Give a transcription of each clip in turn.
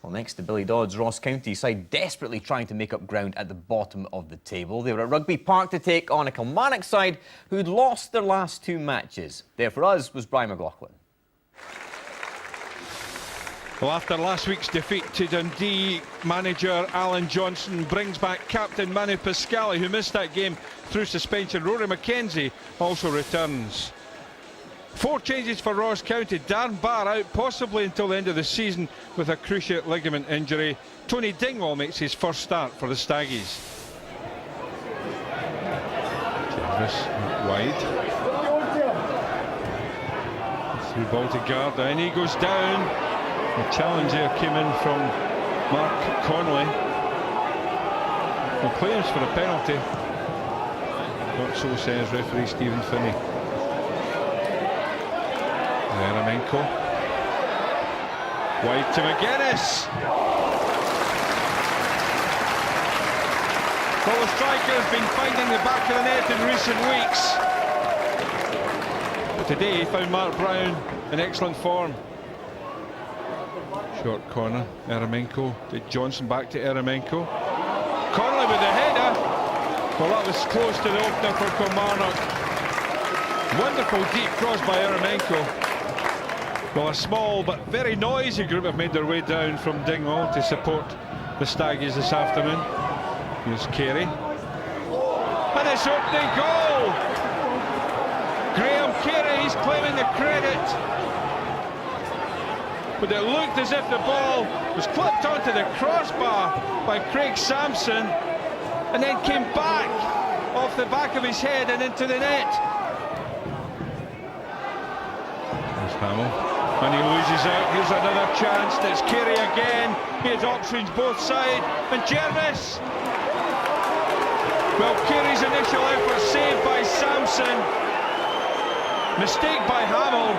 Well, next to Billy Dodd's Ross County side desperately trying to make up ground at the bottom of the table. They were at Rugby Park to take on a Kilmarnock side who'd lost their last 2 matches. There for us was Brian McLaughlin. Well, after last week's defeat to Dundee, manager Alan Johnston brings back captain Manu Pascali, who missed that game through suspension. Rory McKenzie also returns. 4 changes for Ross County. Darren Barr out possibly until the end of the season with a cruciate ligament injury. Tony Dingwall makes his first start for the Staggies. Jarvis wide. Through ball to Garda, and he goes down. The challenge there came in from Mark Connolly. He claims for a penalty. Not so says referee Stephen Finney. Eremenko. Wide to Magennis. Well, the striker has been finding the back of the net in recent weeks. But today he found Mark Brown in excellent form. Short corner, Eremenko to Johnston, back to Eremenko. Connolly with the header. Well, that was close to the opener for Kilmarnock. Wonderful deep cross by Eremenko. Well, a small but very noisy group have made their way down from Dingwall to support the Staggies this afternoon. Here's Carey. And it's opening goal! Graham Carey, he's claiming the credit. But it looked as if the ball was clipped onto the crossbar by Craig Samson and then came back off the back of his head and into the net. There's Hamill. And he loses out. Here's another chance. It's Carey again. He has options both sides. And Jarvis. Well, Carey's initial effort saved by Samson. Mistake by Hamill.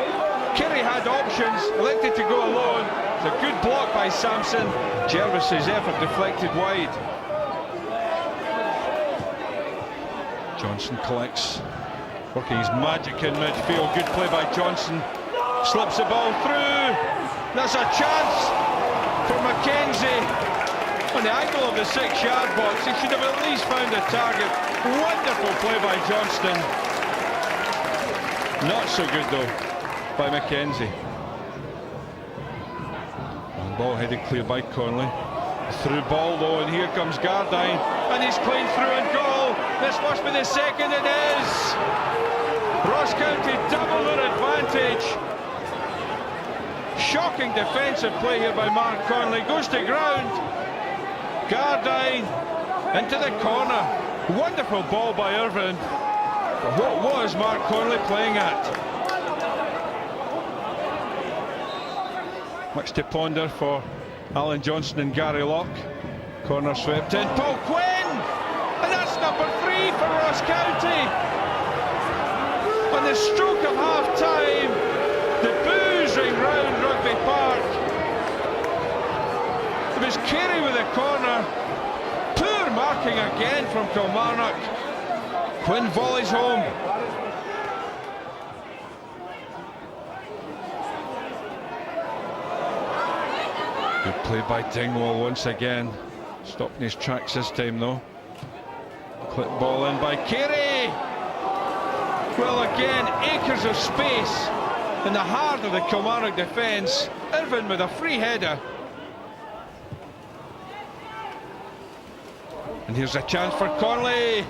Carey had options, elected to go alone. It's a good block by Samson. Jarvis's effort deflected wide. Johnston collects, working his magic in midfield. Good play by Johnston. Slips the ball through. That's a chance for McKenzie. On the angle of the 6-yard box, he should have at least found a target. Wonderful play by Johnston. Not so good though by McKenzie. Long ball headed clear by Connolly. Through ball though, and here comes Gardyne, and he's clean through and goal. This must be the second. It is. Ross County double their advantage. Shocking defensive play here by Mark Connolly. Goes to ground. Gardyne into the corner. Wonderful ball by Irvine. But what was Mark Connolly playing at? Much to ponder for Alan Johnston and Gary Locke. Corner swept in. Paul Quinn! And that's number 3 for Ross County. On the stroke of half-time, the boos ring round Rugby Park. It was Carey with a corner. Poor marking again from Kilmarnock. Quinn volleys home. Good play by Dingwall once again. Stopping his tracks this time though. Clip ball in by Carey. Well, again, acres of space in the heart of the Kilmarnock defence. Irvine with a free header. And here's a chance for Connolly.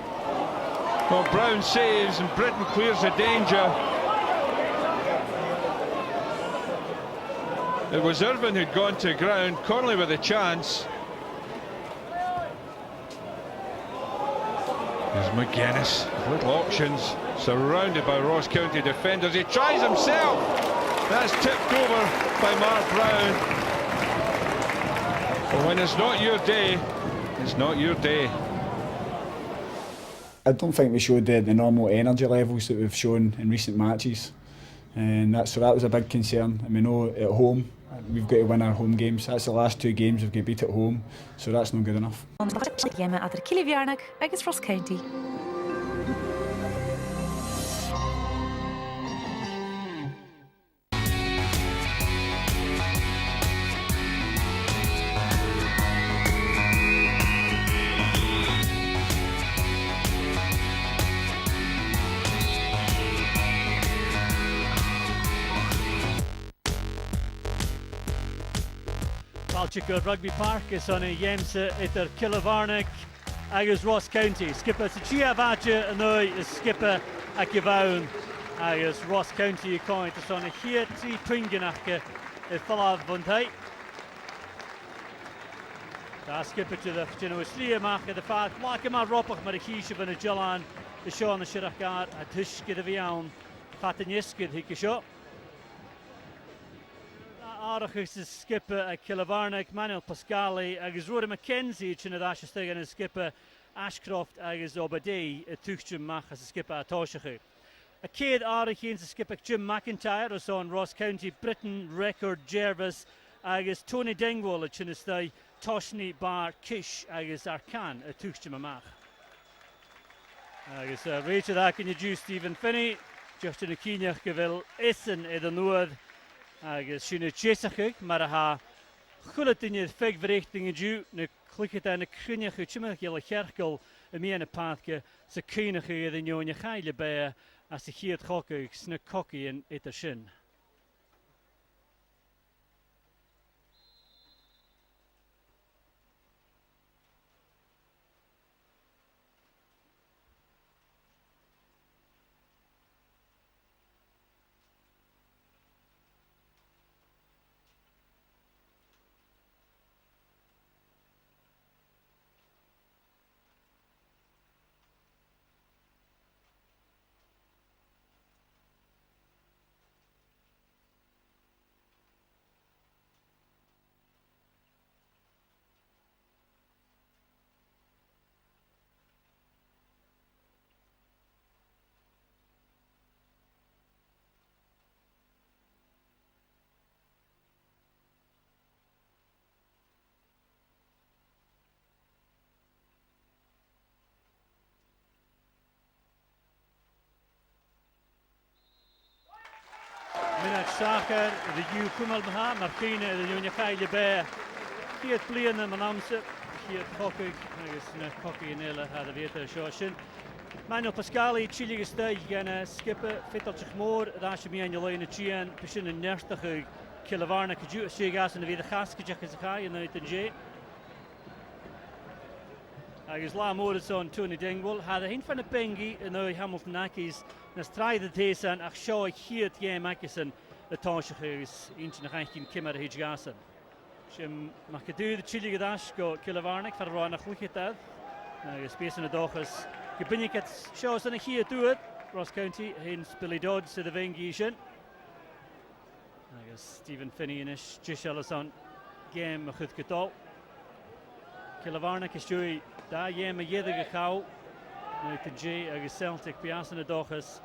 Well, Brown saves and Brennan clears the danger. It was Irvine who'd gone to ground. Connolly with a chance. There's Magennis, little options, surrounded by Ross County defenders. He tries himself. That's tipped over by Mark Brown. But when it's not your day, it's not your day. I don't think we showed the normal energy levels that we've shown in recent matches, and that was a big concern. And we know at home we've got to win our home games. That's the last 2 games we've got beat at home, so that's not good enough. KillieFC agus Ross County. Balchico Rugby Park is on a Yemsa idir Killie agus Ross County. Skipper sa Chia Vaja anoi is skipper ac I fawn agus Ross County coin is on a here tri twinganachke I Thalav Vundhai. Da skipper to the Gino Slia Mach the fact Makama Ropach Marikisha van a Jalan the Sean the Shiragar at Tushke the Vian Fataniskid Hikisho. Arachus is skipper at Killie Manuel Pascali agus Rory McKenzie in the Ashcroft and skipper Ashcroft agus Obadei a Tuchjum Mach as a skipper at Toshachu. A kid Arachins a skipper Jim McIntyre is on Ross County Britain record Jervis agus Tony Dingwall at Chinnistay Toshni Bar Kish agus Arkan a Tuchjum Mach. Agus Rachel Akin you Stephen Finney Justin Akinach Gavil Issen in the North. Agus sinna tésachig mar a ha chulatinne feg verrichting ju na clicket en na crunach chimach gele cherkel a me na pathke sa cynach in the nyonya chaile be as the hiert hockig sna cocky in it sin. Minach Sacher, the U Kumal Maha, Martina, the Unia Kaili Bear. He had Blian and Manamsa, he had Cocky, I guess Cocky and Ella had a Vita Shoshin. Manuel Pascali, Chile Stay, Gana, Skipper, Fitter Chmore, Rashmi and Yolina Chian, Pishin and Nerstach, Killie Kaju, Shegas and the Vida Haska Jakazakai and the J. I guess La Morrison, Tony Dingwall, had a hint from the Bengi and now Hamilton Nakis. Nas tried the Taysan, ach Shaw here at Game Mackison, the Toshachus, Inch and Hankin Kimmer Hijgasan. Shim Makadu, the Chili Gadash, go Killie for Rana Hukitat. I space in the Dochas. Gabinikat shows on a here to it. Ross County, hence Billy Dodds to the Vengishan. I guess Stephen Finney in his Jishalason game Mahut Katal. Killie is doing that game a yedig cow. The J agus Celtic Pias in the Dochas.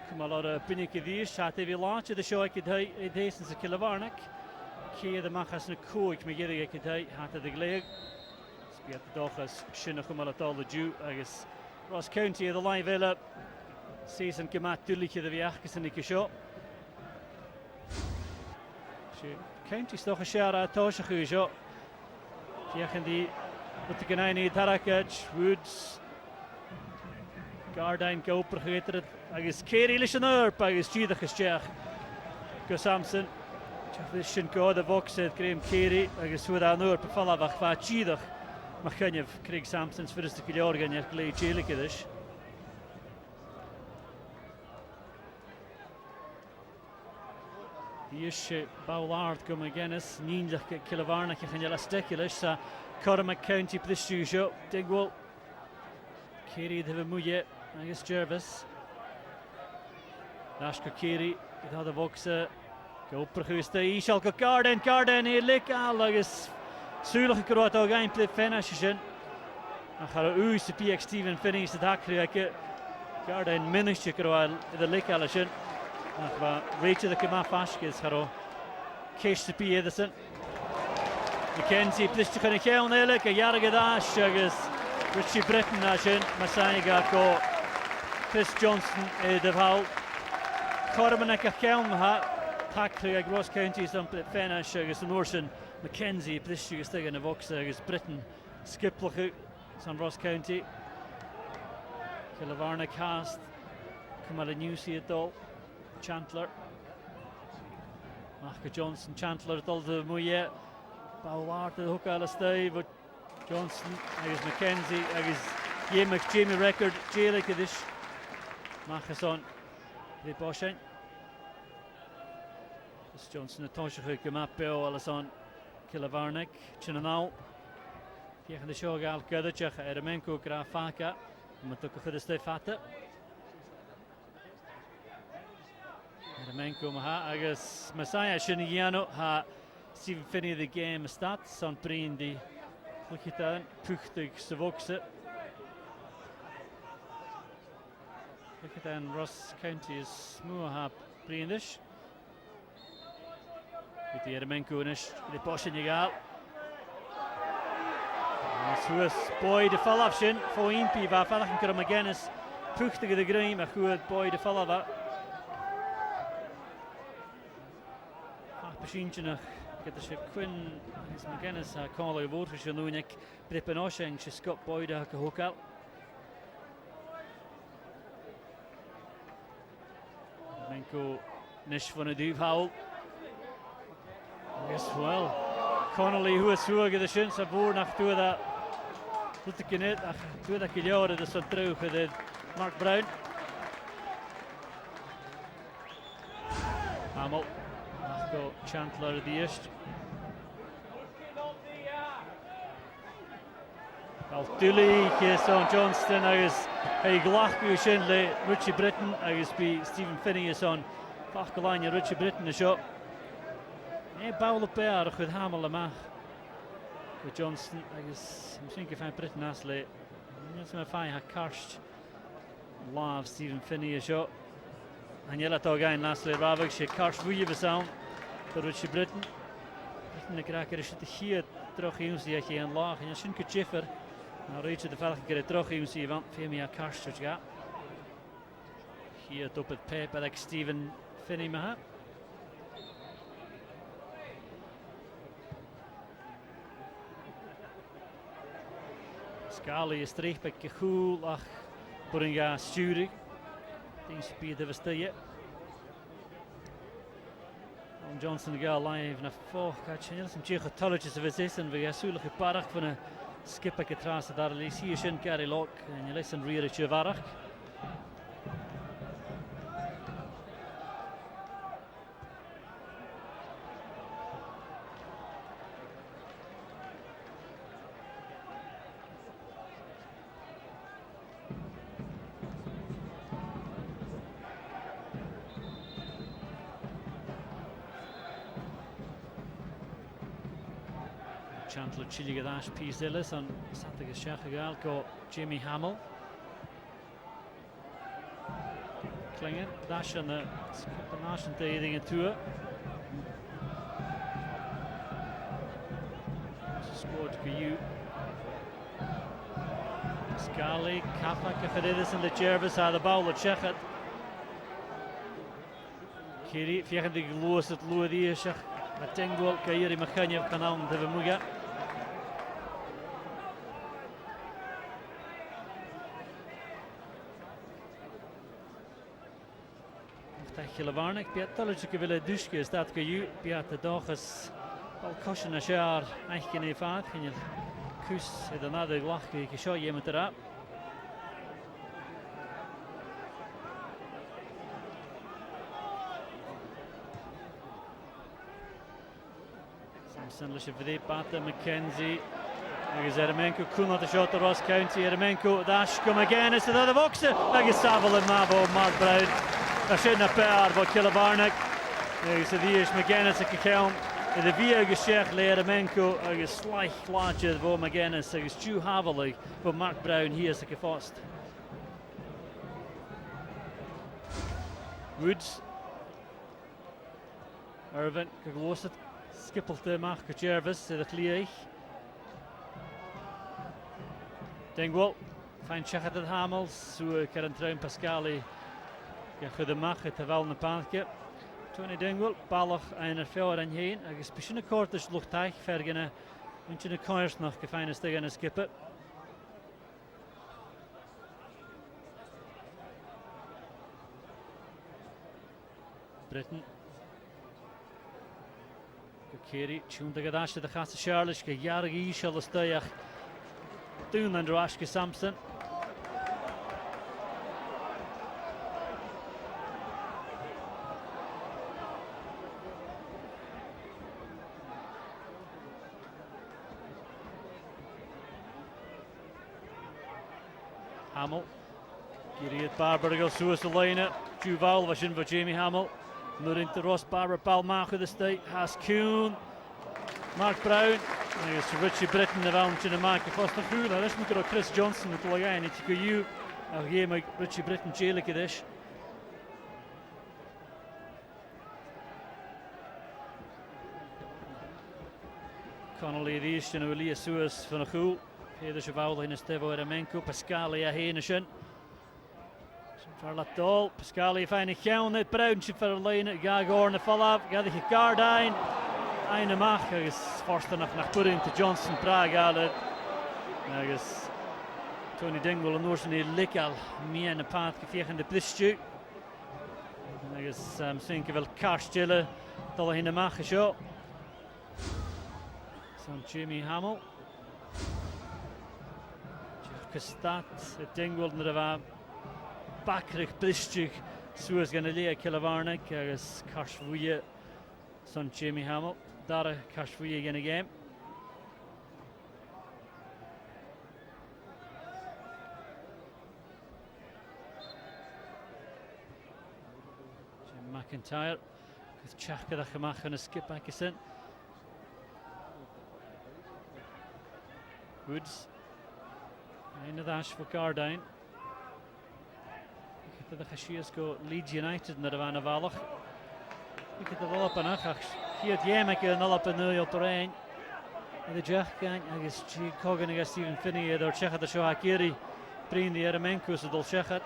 Come a lot of Binikidis, shot every launch of the show I could hide a distance of Killie. Key the Machas and Cook, Megiri could hide, hat of the Gleg. Spiat the Dochas, Shinnakumalatol the Jew, I guess Ross County, the live Villa. Season Kamat Dulik of the Viachis and the Kisho. County stock a share at Toshachu. Kiachandi, but the Ganani, Tarakach, Woods. Gardine go vergeten I guess Kerry Lishanur I guess Chidach is Czech go Samson Chef Shin go the Vox said Graham Kerry I guess with Anur Pafala Vachva Chidach Machenyev Craig Samson's first Killie and Clay Chelikidish Dish Ballard go Magennis Ninja Killie Kanyala Steculish sa Cormac County Plishu Digwell Kerry the Muye I guess Jervis. Ashcroft Kerry, with other Voxa. Go Perhusta, Ishal go Garden, here lick I guess Sulach Kroato game play finishing. And Hara Uus the PX Stephen finish the Dakriake. Garden Minish Kroal the lick Alishin. And Rachel the Kama Fashkis Haro. Kish the P Edison. McKenzie, Plistikan Kel Nelik, a Yaragadash, I guess. Richie Britton Ashin, Masai go. Chris Johnston the Val. Cormac Kelm Tackle Ross County some finish agus an Orson McKenzie Plistigus thing in a Vox agus Britain Skiplach some Ross County. Killie cast come out a new see it all. Chantler. Johnston Chantler all the Muirhead. Bowart the hook ala stay, but Johnston agus McKenzie agus Yemach Jamie record Jayla Kadish Machason the Boshain. This Johnston a Toshach Gamapio Alason Killavarnik Chinanau. Fiechan the show gal Gadachach Eremenko Grafaka Matuka Khudiste Fata. Eremenko Maha agus Messiah Shinigiano ha Stephen Finney the game start son Breen the Lukitan Puchtig Savokse. Lukitan Ross County is Muha Breenish. With the Eremenko Nish the Boshain Suas boy de fallafshin for Impi va fallachen kar Magennis puchtige de green maar goed boy de fallava. Machine nog get the ship Quinn is Magennis Connolly woord voor Janunik Bripenosheng she Scott boy de hokal. Menko nish van de duwhaul. Yes well. Connolly who is through the shins aboard nach toe dat doet ik niet ach toe dat Killie dat zo terug de Mark Brown Hamill go Chantler the eerst Killie kies on Johnston agus hey glach u shinle Richie Britton agus be Stephen Finney is on Pascali Richie Britton the shot. Nee, bouw op aardig met Hamill maar with Johnston. I guess I'm thinking if I'm Britain Astley. That's my fine. Ha karst. Love Stephen Finney a shot. And yella tog ein Astley Ravik. She karst wie we sound. But Richie Britton. Britton de kraker is het hier terug in zie je een laag en je shinke chiffer. Nou reach de velge keer terug in zie je want veel meer karst ja. Hier op het paper like Stephen Finney maar. Pascali is terug bij Kehoel, ach, Boringa sturig. Die speed de Vestille. Johnston gaat live naar voren. Gaat je some tjege tolletjes of is en we gaan zulige parag van een skipper trace daar lees hier schön carry lock en je leest een riertje warrig. Chantler Chillie Gadash Peace Illis on Saturday Shachagal go Jimmy Hamill. Clingan dash on the Nash and Dating and Tour. Scored for you. Pascali, Kappa, Kafadidis and the Jervis are the ball of Chechat. Killie, if you can dig loose at Luadi, Shach, Matengwal, Kairi Makanya, Kanam, the Vemuga. Killavarnik, Piet Tolletjeke willen duske staat Kayu, Piet de dag is al kosje na jaar eigenlijk in vaart. En je kus het daarna de lach je show je met erop. Samson lusje voor die paten McKenzie. Agus Eremenko kon not the shot to Ross County. Eremenko dash come again is the boxer. Agus Savile and Mavo Mark Brown. Daar zit een paar voor Killavarnik. Agus de is Magennis a Kakelm. De via geschech Eremenko agus slijk laatje voor Magennis. Agus Stu Havelig voor Mark Brown hier is de vast. Woods. Irvin gelost het. Skippelt de Mark Jervis de Killie. Dingwall. Fijn check het Hamill. Zo kan een trein Pascali. Ja, goed de mag het wel een paardje. Tony Dingwall, ballig en er veel aan heen. Hij is misschien een kort dus luchtig vergenen. Want je de koers nog gefijn is tegen een skippen. Britton. Killie, tune the dash to the Casa Charlotte, Yargi, Shalastayach, Dune and Rashka Samson. Hamill, Killie at Barbour goes through the line. Duval was in for Jamie Hamill. Muirhead to Ross Barbour, Balmach of the state, has Kuhn, Mark Brown, there's Richie Britton, the Valentine in the mark across the field. Now, let's look at Chris Johnston with the line. It's you, a game like Richie Britton, Jailik Edish. Connolly, the East, and Ulia Suez from the Cool. Peter Cheval in the Stevo Eremenko, Pascali, a Hainishin. Farlatol, Pascali fine down net Brown for a line at Gagor and the follow up, gather Gardine, Eine Mach, I guess first enough nach putting to Johnston Prague Aled. I guess Tony Dingwall and Norsen Likal, me and the path gevechen de Blistu. I guess think of Karstille, Dollar in the Mach show. Some Jimmy Hamill. Gestat, Dingwall and the Bakrik Blistu, Suez Ganalea Killavarnik, I guess Karshvuye, son Jamie Hamill, Dara Karshvuye again again. Jim McIntyre, with Chaka the Chamach and a skip back is in. Woods, in the dash for Gardine. The Hashias go Leeds United in the Ravana Valach. We get the Lop and Achach. Here, Yemek and Nolap and New Terrain. And the Jack gang, I guess, G. Cogan against Stephen Finney, or Chechat the Shohakiri, bring the Eremenko, so they'll Chechat.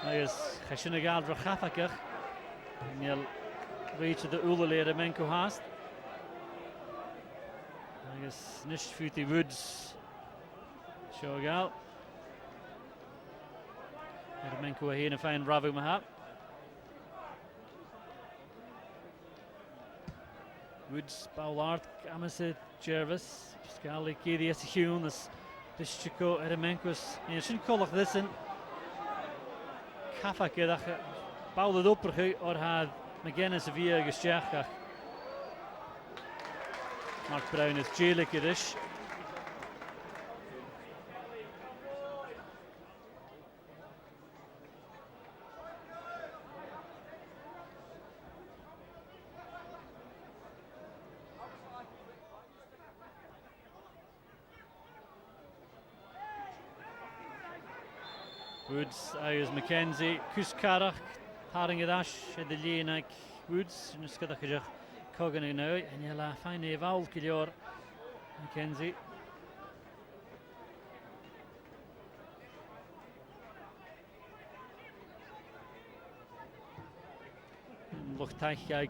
I guess, Hashinagal Rachafakach. And you'll reach the Ulale Eremenko hast. I guess, Nishfuti Woods. Shogal. Eremenko here and find Ravu Mahab. Woods, Ballard, Amasid, Jervis, Pascali, Killie, Hune, as Bishchiko, Eremenko's. And you shouldn't call it this in. Kafake, that bouwde opperge, or had Magennis via Gestjachach. Mark Brown is Jailik Edish. Woods, I is McKenzie, Kuskarach, Haringadash, the Lienak Woods, and Skadakajach, Cogan now, and you'll find a Val Killior, McKenzie. Look, Taichak,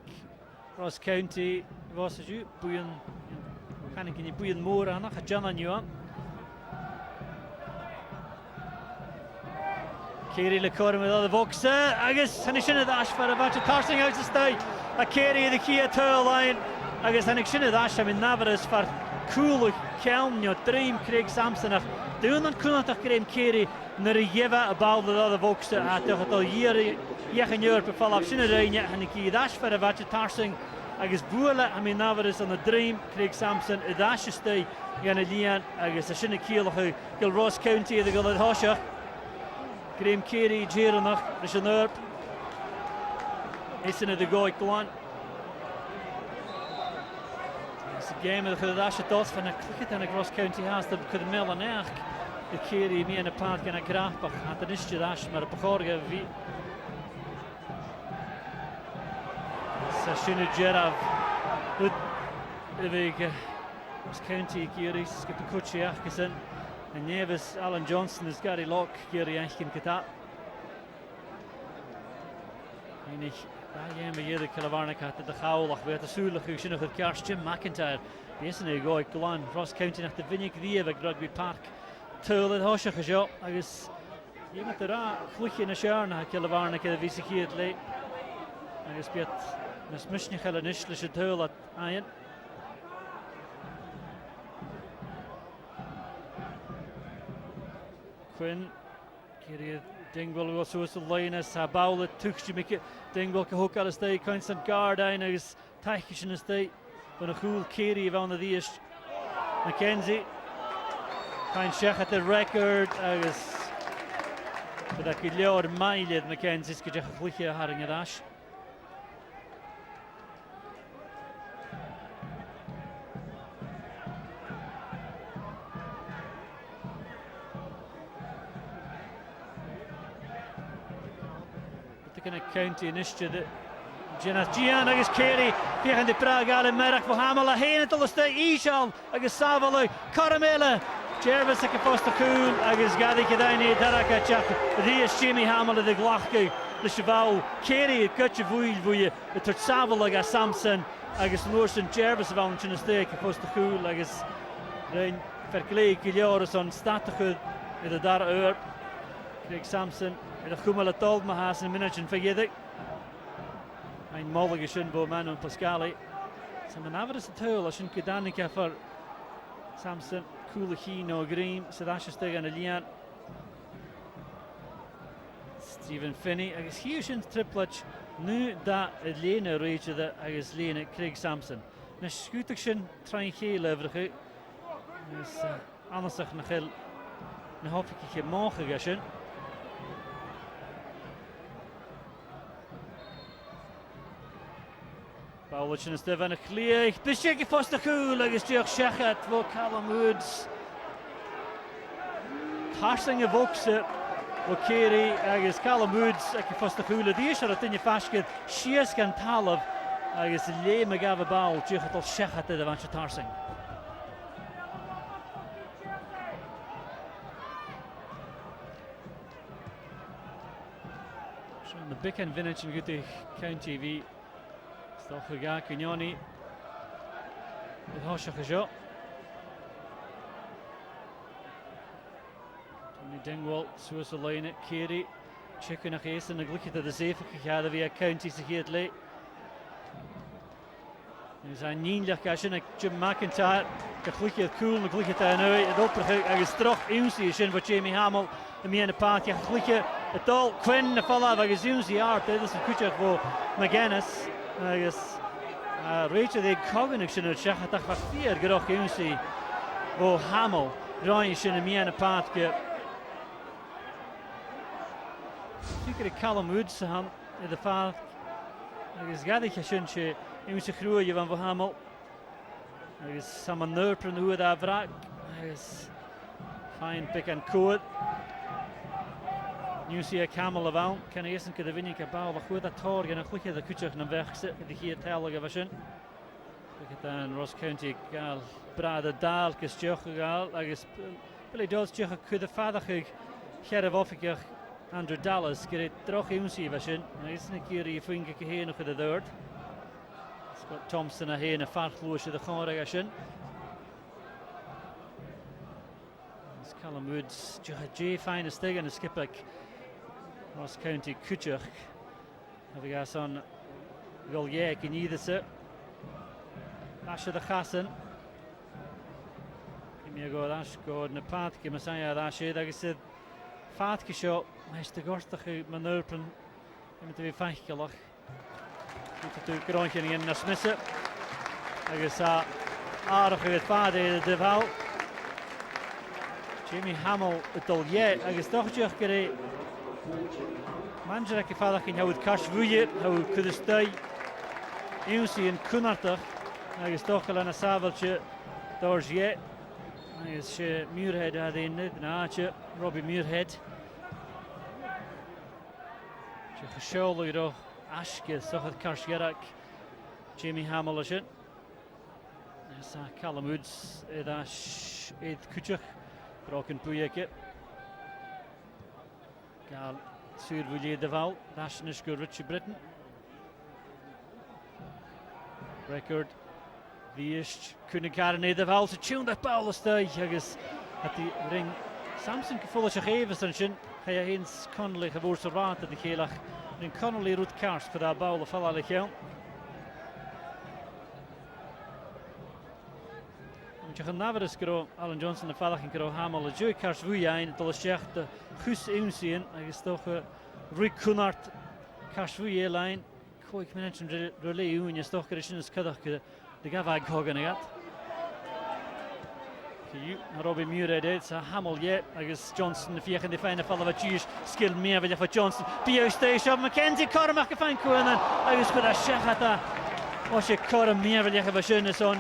Ross County, was it you? Buyan, can you Buyan more? I'm not a John you up. Killie Lacour with other Vox. I guess Hanishin Dash for a bunch of tossing out to stay. A Killie the Kia tail line. I guess Hanishin Dash, I mean, Navarus for cool Kelm, your dream Craig Samson. Doing that couldn't have Graham Killie, Nerieva about the other Vox at the year. Yachen Europe fall up Shinarain, and the Kia Dash for a bunch of tossing. I guess Bula, I mean, Navarus on the dream Craig Samson. A dash to stay. Yanalian, I guess a Shinakil who Gil Ross County, the Gullet Hosha. Graham Killie, Jerenach, Rishanerp. It's in the Goik one. It's a game of the Dash Dots from a cricket and a cross county house that could mill an erg. The Killie, me and a park and a graph, at the Nishja Dash, maar a Pachorga V. Sashinu Jerav. The big county Killie, skip the Kuchi Achkison. And Nevis, Alan Johnston is Gary Locke, Gary Ashkin Katap. And that game of year the Killavarnik had the Howlach, we had the Sulach who should have had Cars Jim McIntyre. Yes, and they go like Glan, Ross County nach the Vinnick Vieva, Rugby Park. Tull at Hoshach is up. I guess you met the Ra, Fluch in a Sharna, Killavarnik, the Visikiat late. I guess Piet Nes misni chael yn islis y tyl at Ian. Quinn, Killie Dingwall was so linus a bawl tuchti make Dingwall ka hook ar stay constant guard ein agus taikish in stay van a cool Killie van the east McKenzie kind shech at the record agus but that could leor mailed McKenzie's could just flicker haring a dash. Kind of county initiative. Gian agus Killie behind the Prague and Merrick for Hamill a hen until the state Ishal agus Savalu Caramela Jervis a post cool agus Gadi Kadani Daraka Chap the Jimmy Hamill the Glachku the Cheval Killie cut your wheel for the Saval agus Samson agus Norton Jervis of in the state post cool agus Rain Verklee Kilioris on Statakud in the Dar Craig Samson de Hamill het told me haast een minuutje vergeten. Mijn mogelijke shinbo man en Pascali. Zijn een average tool als een kedanica voor Samson, coole Gino Green, Sedasje tegen de Lian. Stephen Finney, ik is hier een triplet. Nu dat het lenen reetje dat ik is lenen Craig Samson. Een schuitigje trein geel overige. Dus anders zeg nog heel een hoofdje morgen gaan. Bowlichin is Stefan a Clear. Bishik post the cool agus Dirk Shechat for Callum Woods. Tarsing a Voxe for Killie agus Callum Woods ag post the cool. The issue at in Fashkid Shias can Talov agus Le Magava Bowl Dirk Shechat the Vancha Tarsing. So the big and vintage and good County TV. Stoch ga Connolly. Het hasje gejo. Tony Dingwall, zoals Splaine, Killie, checken naar eerst en dan gelukkig dat de 7 gegaan via County zich hier late. Er zijn 9 gasten, Jim McIntyre, gelukkig cool, gelukkig dat nu het opdracht is terug Uzi is in voor Jamie Hamill. De meer de paard, gelukkig het al Quinn de vallen van Uzi art. Dit is een kutje voor Magennis. Agus Rachel de Cognic sin het shach dat was 4 geroch Uzi voor Hamill. Ryan sin de meer de paard ge. Zeker de Callum Woods han in de paard. Agus gadig sinche Uzi groeien van voor Hamill. Agus samen nerpen hoe dat vrak. Agus fine pick and code. Nu zie ik Hamill ervan. Kan eerst een keer de winning bouwen. Wat goed dat hoor. En een goedje dat kutje naar weg zit. Die hier tellen was in. Ik heb dan Ross County gal brade daal gestjoch gal. Agus Billy Dodds tjoch de vader gerf of ik $100. Gereed terug in was in. En is een keer je vinger heen nog de deur. Scott Thompson heen een vaartloosje de gewoon was in. Callum Woods, J fine stig en skip ik. Ross County Kutcher. Have we got on Goliath in either set. Ashe the Hassan. Give me a go, Ashcroft in the path. Give me a Ashe. Like I said, Fatke shot. Nice to gorstig manoeuvren. Give me to be feichelig. Goed to grondje in de smissen. Like I said, aardig het vader de val. Jamie Hamill het al jij, hij is toch terug gereden. Manager ik vader ging het cash voelen, hoe kun je staan? Uzi en Kunnartig, hij is toch al een saveltje door jij. Hij is Muirhead had in het naadje, Robbie Muirhead. Je geschuldig door Ashke, toch het cash gerak. Jamie Hamill is het. Callum Woods, het kutje. Broken Puyeke. Gal Survoulier de Val. National School Richie Britain. Record. Wie is kunnen Karne de Val. Ze tune dat Paulus thuis. Agus at die ring. Samson gevoel zich even zijn. Ga je eens Connolly gewoord raad in de gelag. En Connolly roet kaars voor dat Paulus val alle geld. Je gaat naveres gro Alan Johnston de Fallach gro Hamill a Joe Cars Vuyain de Leschecht de Gus Unsien agus toch Rick Cunart Cars Vuye line Coik Menschen relay un is toch gerishin is kadach de Gavag Hogan agat Ki Robbie Muirhead it's a Hamill yet agus Johnston the Fiach and the final fall of a Jewish skill me avilla for Johnston Bio station McKenzie Cormac a fan Clingan agus could a shachata o she Corm me avilla for schönes on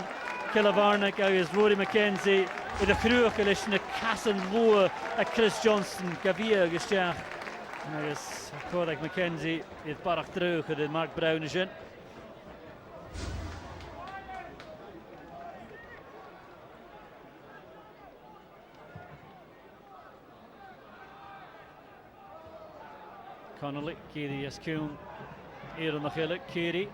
Killie agus Rory McKenzie with a cruach in a Casson Loa a Chris Johnston Gavia agus Jack agus Cormac McKenzie with Barach Drew with Mark Brown is in Connolly, Killie Escune, Aaron Nachille, Killie.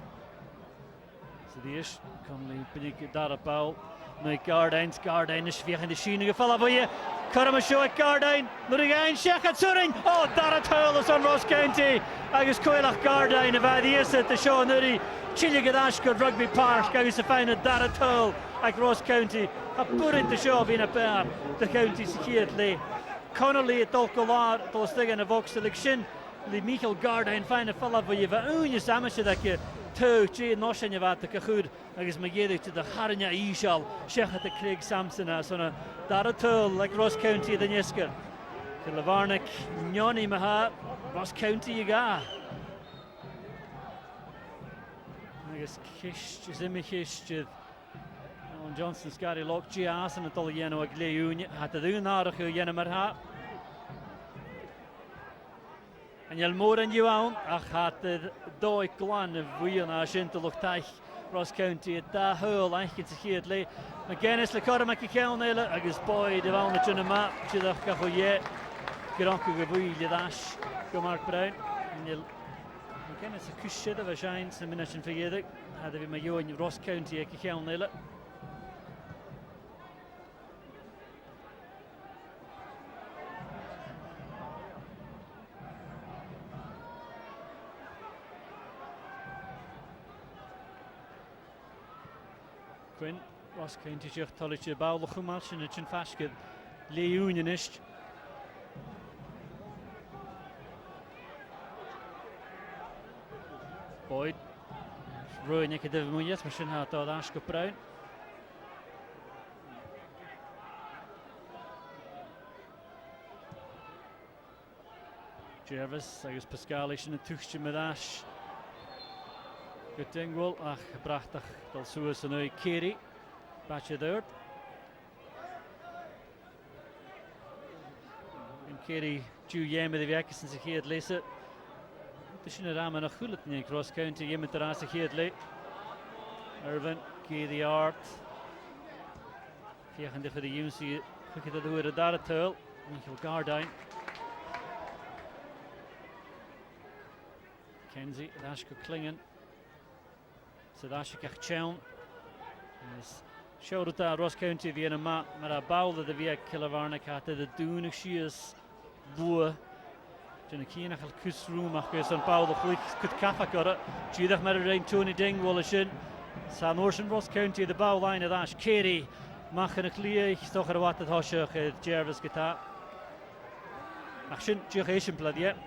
So the ish, Connolly, Pinnick, Dara Powell, Mike Gardain is via in the sheen, you follow you. Currama show at Gardain, Murigain, Shaka Turing, oh, Dara Tull on Ross County. Agus Coilach Gardain, of Adias at the show, Nuri, Chilligan Ashcroft, Rugby Park, Agus a fine at Dara Tull, at Ross County. A put it the show in a pair, the county securely. Connolly at Dolcolar, Dolstigan of Ox selection. The Michael Gardain fine fella for you unis amateur that you two three notion you vat the good agus Magennis to the Harnya Ishal Shechat the Craig Samson as on a Daratul like Ross County the Nisker Kilvarnick Nyoni Maha Ross County you got agus Kish Jimmy on Johnston Scary Lock Gias and the Yeno Agleun had the Dunarach Yenamarha En jel mór en Johan, ach had de doi glan of Wian a Shintalach Taich Ross County at da hurl einkin se hier le. Magennis le corra mac Connolly agus boy de van de map chidach ga goye. Granku gebui le dash go Mark Brown. En jel Magennis a kushid of a shine se mination vergedig. Hadden we met Johan Ross County ek Connolly. Quinn, Ross County Jech Tolletje Bouwle Gumalch en het zijn vastged Leeuwenist. Boyd, Roy ik de Muirhead, misschien had dat Ashcroft Brown. Jervis, agus Pascali in het toegstje met Ash. Good thing wel, ach, prachtig. Dat is een nieuwe Killie. Batje deur. En Killie, Julian met de werken sinds ik hier het lezen. Het is een ramen nog goed in Cross County. Je met de raas ik hier het lezen. Irvin, Killie Art. Vier voor de Unity. Goed dat we daar het tuil. Michael Gardain. McKenzie, Ashcroft Clingan. So that's a chown. Showed it Ross County the mat, maar a bouwde de via Killie had de doen she's boe. Jenne kien al kusroom ach is on bouwde goed could kaffa got it. Judach met a Tony Dingwall shin. San Ocean Ross County the bow line of Ash Killie. Machen a clear toch er wat het hosje Jervis geta. Ach shin Jugation blood yet.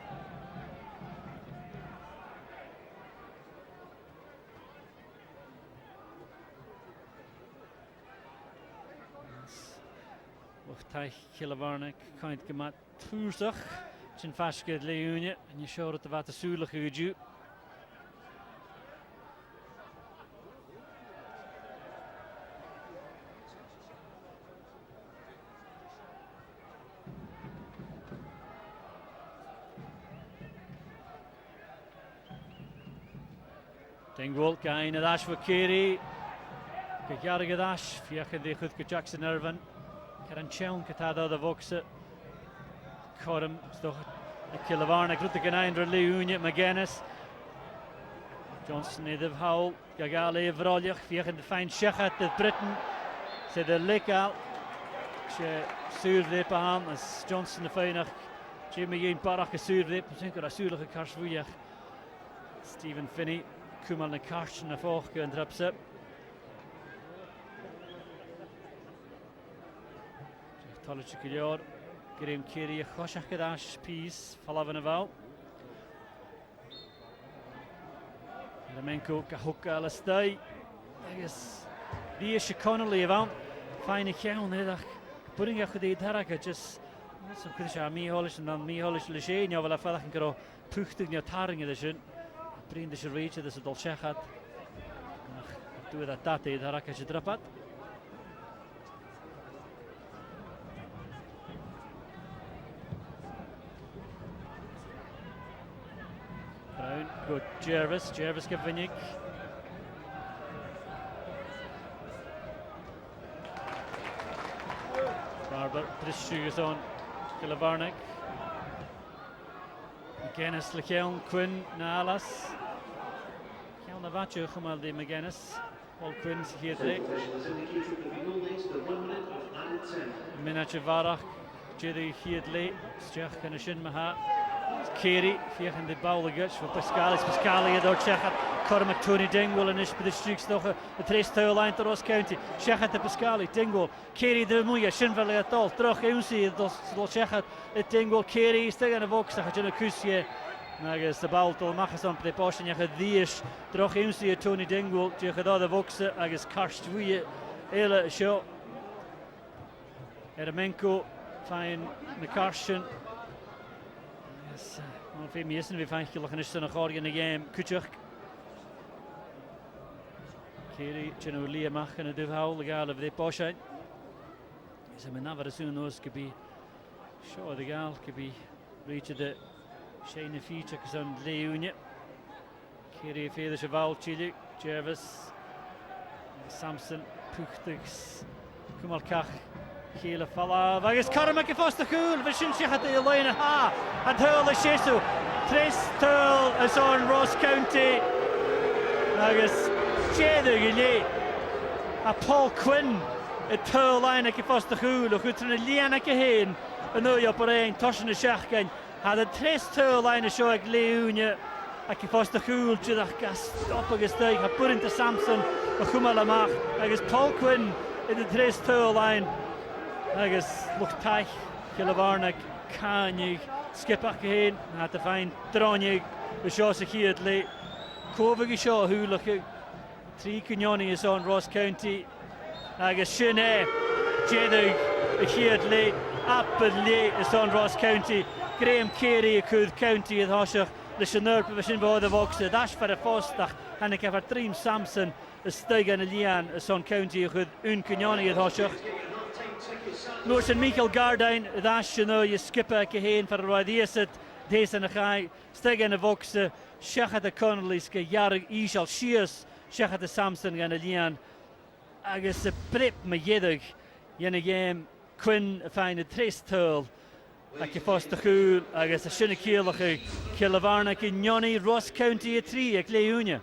Taich Killie kind gemat toerzag. Zijn vastged Leeuwenje en je showt het wat de zuurlijke uju. Dingwall gain het Ash voor Killie. Kijk jarige Ash. Vier die goed Jackson Irvin. Karan Chown Katada the Voxe Corum stoch Killie Grote Genaindra Leeuwenje Magennis Johnston Edith Howell Gagale Vroljach Vier in de fijn Shechat de Britten ze de Likal ze Zuurlip aan as Johnston de Feinach Jimmy Jeen Parach Zuurlip zeker dat Zuurlijke Karsvoejach Stephen Finney Kumal na Karsten na Volke en Drapse Tollach Killie, Graham Killie, Choshach Gadash, Peace, Falavan Aval. Eremenko, Kahuka, Alastay. Agus, Bia Connolly Aval. Fine Kion, Hedach, putting a good Taraka, just some Krisha, me Holish and then me Holish Leche, Novel Falak and Gro, Puchting your Tarring edition. Bring the Reach, this is Dolchat. Do that Tate, Taraka Drapat. Brown, good Jervis Kavinik. Barbour, Trish on Killie. Magennis, Lecheon, Quinn, Nalas. Keon Navacho, Humaldi, Magennis. Paul Quinn's here today. Minache Varach, Jedi Hiedley, Stjach and Shin Maha. Killie, Fiachan the Bowligach for Pascali, Ador Chechat, Cormac Tony Dingwall and Ish, but the streaks though, the trace tail line to Ross County, Chechat the Pascali, Dingwall, Killie the Muya, Shinvalley at all, Droch Eunsi, Chechat, the Dingwall, Killie, Stegan of Oxach, Janakusia, Nagas the Bowl to Machason, the Potion, Yaka Dish, Droch Eunsi, Tony Dingwall, Jacada the Voxa, Agus Karst Wuya, Ela Show, Eremenko, fine McCarshin. Well, if we isn't, we find Killie in a Gorg in the game. Kuchuk, Killie, Chino Liamach and a Duvhowl, the gal of the Poshite. So, I never assume those could be sure the gal could be reached the shiny feature because on Leonia. Killie, Feder Cheval, Chile, Jervis, Samson, Puchtix, Kumalkach. Killie Fala, Agus Cormac y Foster Cool, Vishin Shichat the line ha, and Hurl the Shesu, Tres Turl is on Ross County, Agus Jedugili, a Paul Quinn, a Turl line at Foster Cool, a Hutron Liana Kahin, a no Yoparein, Toshin the Shachkan, had a Tres Turl line a show at Leonia, a Foster Cool, Judach Gas, up against the, a put into Samson, a Humalamach, Agus Paul Quinn in the Tres Turl line. Agus Luchtach, Killie, Kanyig, Skipach Hain, had to find Dronig, the show secured late. Kovig show who look at 3 Connolly is on Ross County. Agus Shine, Jedig, secured late, Appalachia is on Ross County. Graham Killie, Could County at Hoshach, the Shinurp of Shinbo the Voxa, Dash for a Fostach, and a Keffer Dream Samson, the Stegan Lian is on County with Connolly at Hoshach. Lorsen Michael Gardine, Dash, you know, you skip a Cahain for a ride, Easit, Days and a High, Stegan a Voxa, Shachat a Connolly, Yarig Ishal Shears, Shachat a Samson and a Lian, Agus a Prip Magyedig, Yen a game, Quinn a find a Tres Turl, like a Foster Cool, Agus a Shinakil, Killie in Yoni, Ross County a 3, a Clayunia.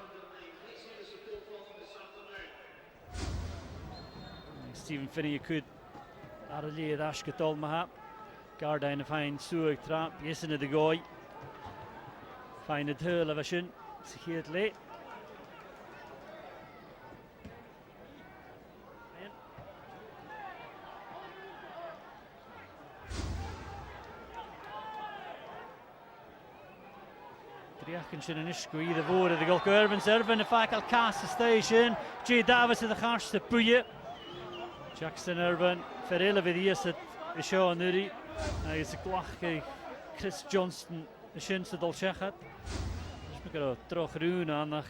Stephen Finney, you could. Arali at Ashcroft Maha, Gardine fine Suag Trap, yes in the goy. Find a turl of a shin, secured late. Driachan shin and Ishqui, the vote of the Gulk Irvin, the Facal Cast Station, J. Davis of the Harsh, the Puya. Jackson Irvin, Ferrella Vidias at the show on Nuri. It's a Glach, Chris Johnston, the Shins of Dolchat. Just make a troch rune on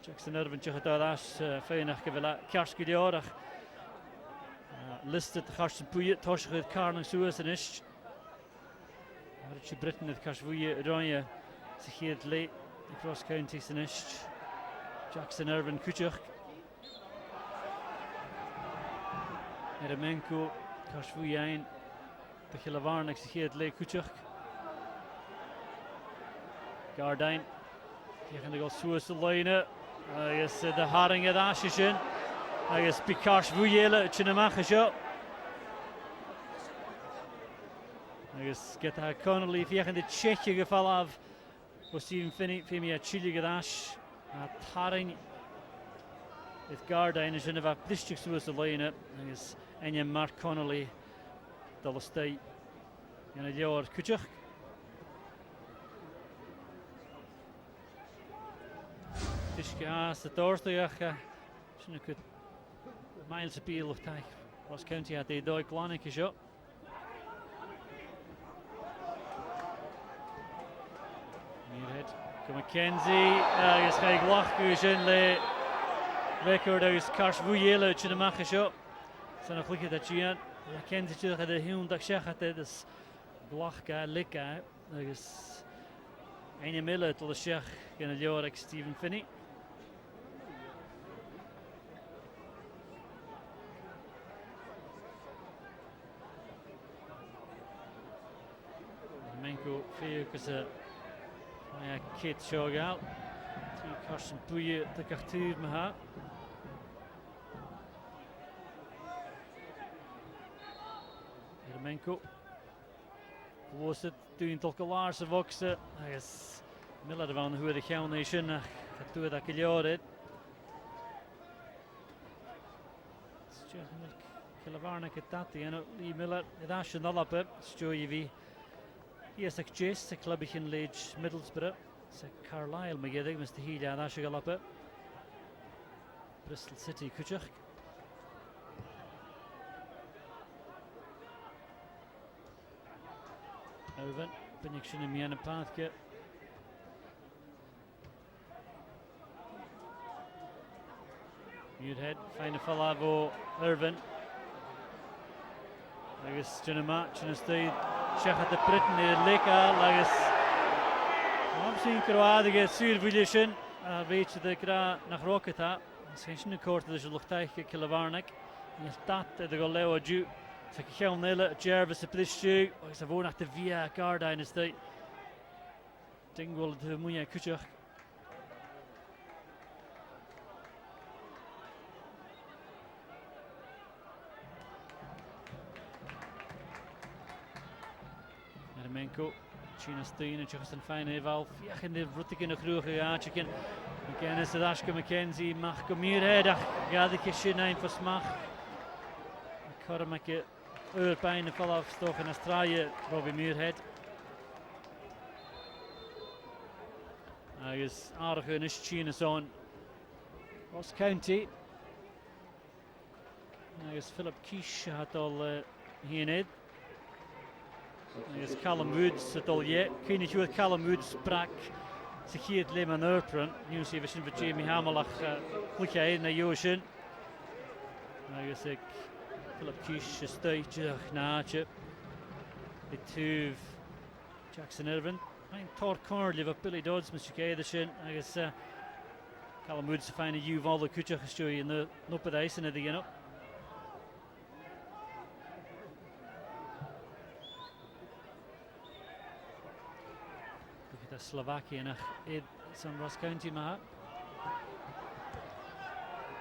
Jackson Irvin, Chachadash, Feinach, Karski Diorach. Listed the Carson Puya, Tosh with Carnang Suez and Ish. Richie Britain at Kashvuya, Ronya, Secured late across counties and Ish. Jackson Irvin, Kuchuk. Eremenko, Kashvuyain, the Killie secured late Kuchuk. Gardine, here can they go Suez the line. I guess the Haring at Ashishin. I guess Bikash Vuyela at Chinamachasho. I guess get the Connolly if you can the Czechia Gefalav. Was Stephen Finney, Femia Chile Gadash, Haring. With Gardine is in a district Suez the line. I guess Enya Mark Connolly. Dolostay in a leor Kuchuk. Tishka the Dorstayach, Shinakut miles appeal of Ty. Ross County had the Doi Glanik is up. Muirhead, McKenzie, is hij glach in le record is Kars Vujele to the Mach is up. So nog look at that Gian. McKenzie to the Hund that Shachat this glach guy lick out. Is Eine Miller to the Shach in a Jorek Stephen Finney. Eremenko veel because Kit Shogal. Twee Karsten Boeien de kartuur me ha. Eremenko. Was het toen tot Kalaarse vokste. Hij is Miller van hoe de gaan nation gaat toe dat Killie. Killie Tati en Lee Miller. Dat is een alappe. Stooi wie. Hier is het Jace, de club in Leeds Middlesbrough. Het is Carlisle, maar je denkt, Mr. Healy, dat is een alappe. Bristol City, Kuchuk. Irvin, ben ik schon in mijn paadje. Muirhead, fijne val voor Irvin. Lagus Junema, Chunastay, Shachat de Britten, Leka, Lagus. Misschien Kroadige Survilishin, weet je de Kra naar Rocketa. Misschien een kort dus de luchttuig Killie. Je staat de Goleo Ju. Ze gaan nelle Jervis de Plistje. Ze wonen achter via Garda in de stad. Dingwol de Muya Kuchuk. Eremenko, China Steen en Johnston fijne eval. Ja, in de vroeg in de groege gaatje. Magennis de Ashcroft McKenzie mag Muirhead. Ja, de kistje neemt voor smaak. Ik hoor hem een pijn val afstoken in Australië. Robbie Muirhead. Hij is aardig in is China zo'n Ross County. Hij is Philip Kish had al hierin. Hij is Callum Woods het al je. Ik weet niet hoe Callum Woods sprak. Ze hier het Lehman Urpren. Nu zie je voor Jamie Hamill. Goed jij naar Joosjen. Hij is ik. Philip Kish is stuitje naadje. De tuuf Jackson Irvin. Mijn Thor Corley van Billy Dodds met Chicago. Hij is Callum Woods een fijne juwel de kutje gestuurd in de noppen ijs in het begin. Slovakia en zo'n Ross County maar.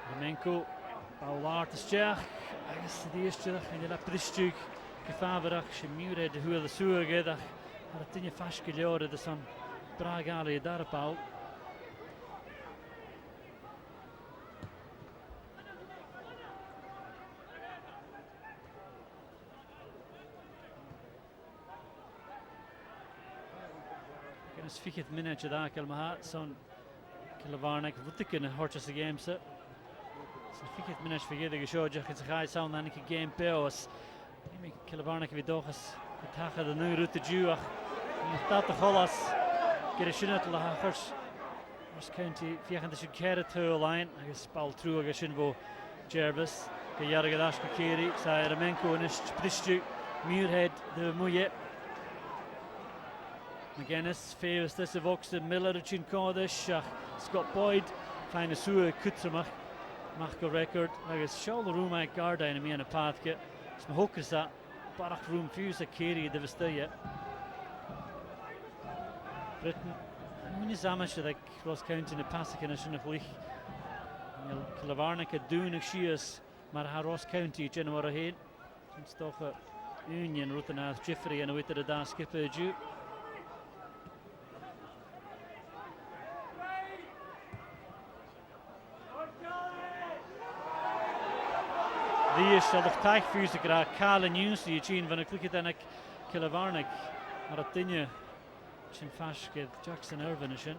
Eremenko, Paulaert is Tjech. Hij is de eerste en de Pristuk. Gevaarlijk, Muirhead de hoe de zoeken. Dat het in je vast geleden dat zo'n Pragali daar Paul. Fiket minute daar kelma zo'n Killie wat ik in hortus de game ze. Fiket minute vergeten geshoord je het gaat sound dan ik game peos. Ik Killie weer toch eens het hagen de nu route juach. En dat de golas. Gerishinat la hagers. Ross County via de Chicago tool line. Hij is Paul True geshinvo Jervis. De jarige dash Killie. Zij Eremenko en is Pristje. Muirhead de moeie. Magennis, Favis, deze Voxen, Miller, Chin Cordish, Scott Boyd, fijne Soe, Kutsemach, Marco Record, er is Charles Room uit Garda in een paadje. Dus mijn hoek is dat, Parach Room, Fuse, Kiri, de Vestije. Britain, nu is dat dat ik Ross County in de Pascali en een vlieg. Killie doen ik schiers, maar haar Ross County, January heen. Het is toch Union, route naar Jeffrey en hoe heet daar skippen, Jew. These shall the tag fuse gra Carlin News the Eugene van a clicket and a Killavarnick or a Dinya Chin Fashke Jackson Irvin is in.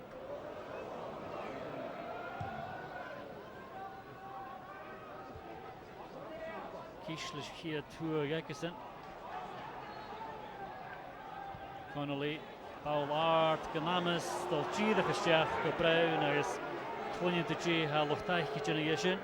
Kishlish here to Gekison. Connolly, Paul Art, Ganamis, Dolci the Fishach, go Brown, I guess 20 to G, Halochtai Kitchen.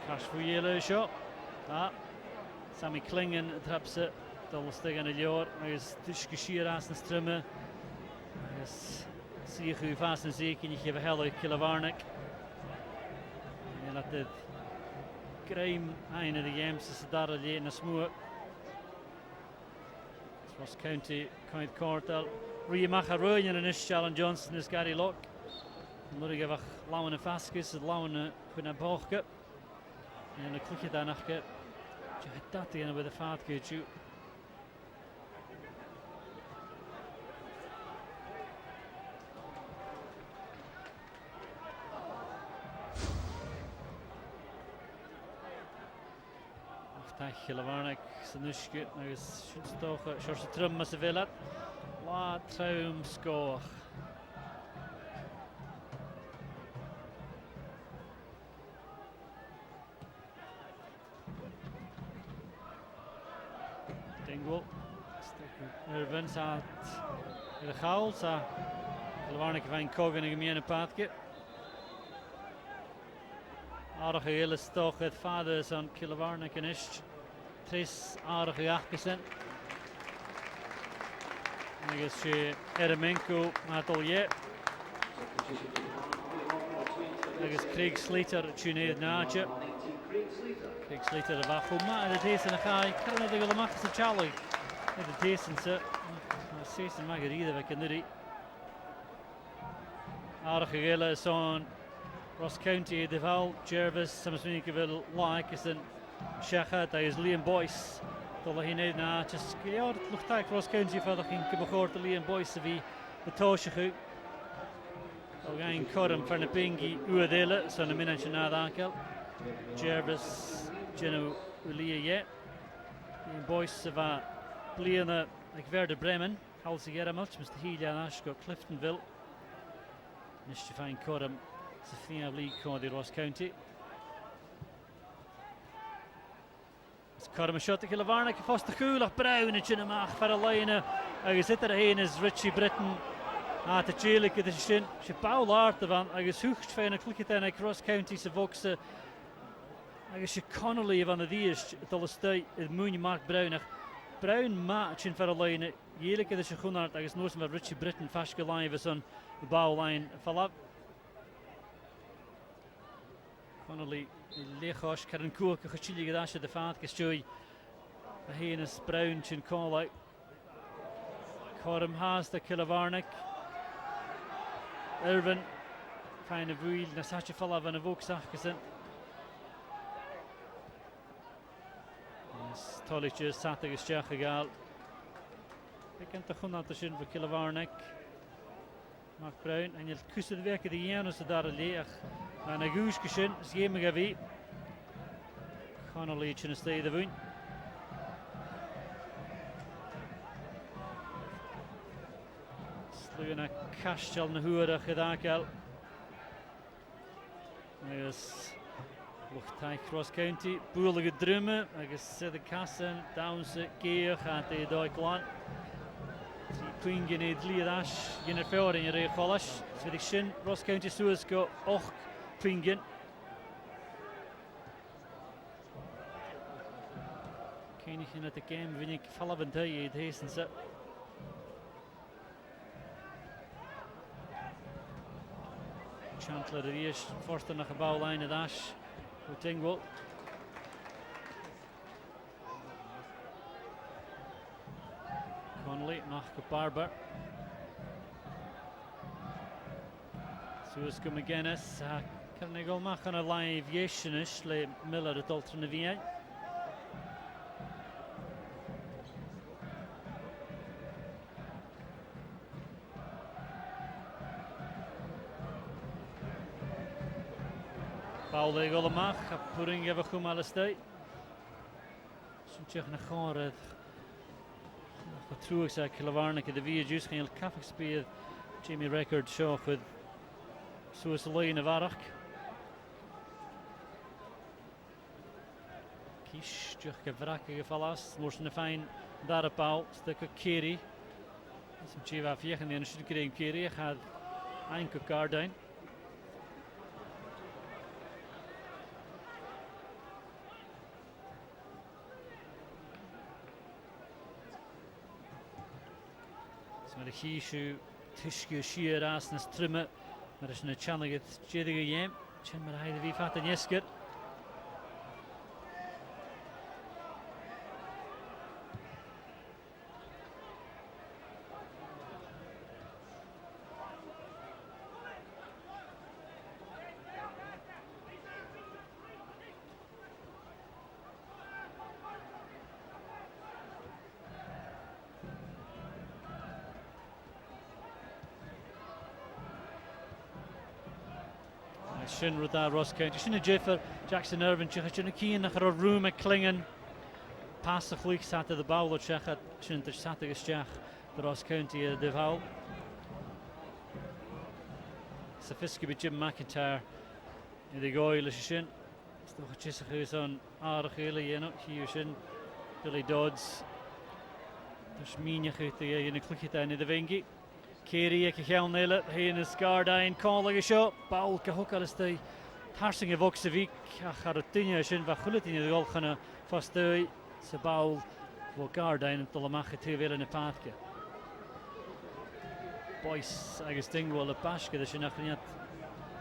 Cash for yellow shot. Sammy Clingan traps it. Dolstig en Ljor. Is discussiëren aan de strummen. Is zie je goed vast en zeker. Je geeft heel Killavarnick. En dat dit crime einde de games is daar alleen naar smoor. Ross County kind quartal. Riemacher Royen en is Alan Johnston is Gary Locke. Moet ik lauen en Vasquez, lauen goed naar boven. En dan klik je daar nog keer. Je hebt dat tegen bij de vaart keertje. Aftaag Killavarnick, Sanushke, nog eens schutstogen, Sjorse Trum met z'n willen. Laat Traum score. Irvin staat in de gaul, staat Killavarnick van Kogan en gemene paadje. Aardige hele stoch, het vader is aan Killavarnick en is. Tris aardige jachtgesen. En dan is je Eremenko met Olje. Dan is Craig Slater, Tune naadje. Craig Slater de wacht goed, maar het is een gaai. Ik kan het de macht van Charlie. De deze steeds een magariede we kunnen die. Aardige gele is aan Ross County de Val, Jervis, Samson wil like is een Shachat, hij is Liam Boyce. Dat hij niet na, just ja, het lucht tijd Ross County verder ging behoort de Liam Boyce wie de toosje goed. We gaan korren van de pingi uurdelen, zo'n de minnetje na de aankel. Jervis, Geno Ulia je. Liam Boyce va Bliana like Verder Brennan, Halsey Eremelch, Mr. Healy and Ashcroft, Cliftonville. Nishtifine Coram, Sophia League Cordy Ross County. It's Coram a shot to Killavarnick, Foster Coolach Brown, and Chinamach, Faralina. I guess it again is Richie Britton. At the Jailik at the Shin, she Paul Artavan, I guess Hooked Fan, a click it then across County Savoxa. I guess she Connolly van the Dias, Dolostay, Mooney Mark Brown. Brown match in Faralina. Jailik at the Shahunart, I guess North of Richie Britton, Pascali is on the bow line. Falab Connolly, Lechosh, Karen Cook, Chili Gadash at the Fat, Gastoy, Heinous Brown, Chin Connolly. Coram has the Killavarnick. Irvin, find a wheel, Nasacha Falab and a Voxachkison. Yes, Tolich Satagas Jachagal. Picking the Hunat for Killavarnick. Mark Brown, and you'll kiss the work of the Janus of Daraleach. And a goose cushion, Sgamagavi. Connolly in a stay the win. Slugana Cashel Nahura Hidakel. Yes, Luchtai Cross County, Boerlige Drumme, I guess the Kassen, Downse, Geer, gaat de Duikland. Clingan in het Liadash, in het veld in je regelash. Zwedig Shin, Ross County Suezco, Och, Clingan. Kenig in het game, win ik Falabentij, het heestense. Chantler de eerste, Forster naar gebouwlijn het Ash, Tingwell. Connolly, nach Barbour. Suezco Magennis, Cyrnig o mach yn y live iesiynys le Miller y doltrin y fiau. Bawl ei gol y mach a pwring efo chwm al ystau. Sy'n tiach na choredd. Chwa trwg sa Killavarnick gyda fi a jws chael caffig sbydd Jamie Record sioch with Sŵs y lein y farach. Kish, diolch gyfrac ag y ffalas. Mwrs yn y ffain dar y baw, styc o Killie. Sy'n tîf a fiach yn ddian sydd gyda'n Killie a chad ein co gardain. Mae'r chysio tysgu sir as nes tryma. Mae'r ysyn y chanlygydd jedig y iem. Chyn mae'r haid y fi ffat yn iesgyd. Sin rwyd Ross County. Sin y Jeffer, Jackson Irvin, sin y cyn nach ar o'r rŵm y Clingan. Pas y chwych sat y bawl o Chechat, sin y sat y gysdiach y Ross County y dyfawl. Sophisky by Jim McIntyre i ddigoel ys sin. Stwch y chisach ys o'n ar y chyle i enw, hi yw sin. Billy Dodds. Dys miniach yw ti yn y clwchyd yn y ddyfengi. Killie ac y llawn neile, hyn y sgardain, Connolly sio, bawl gyhwg ar ystau, tarsing y fog syfic, ach ar y dynia sy'n fa chwlyd yn y ddolch yn y ffostau, sy bawl fo gardain yn dolamach y tyfel yn y pathga. Boes agos dingwol y basgyd y sy'n achriniad,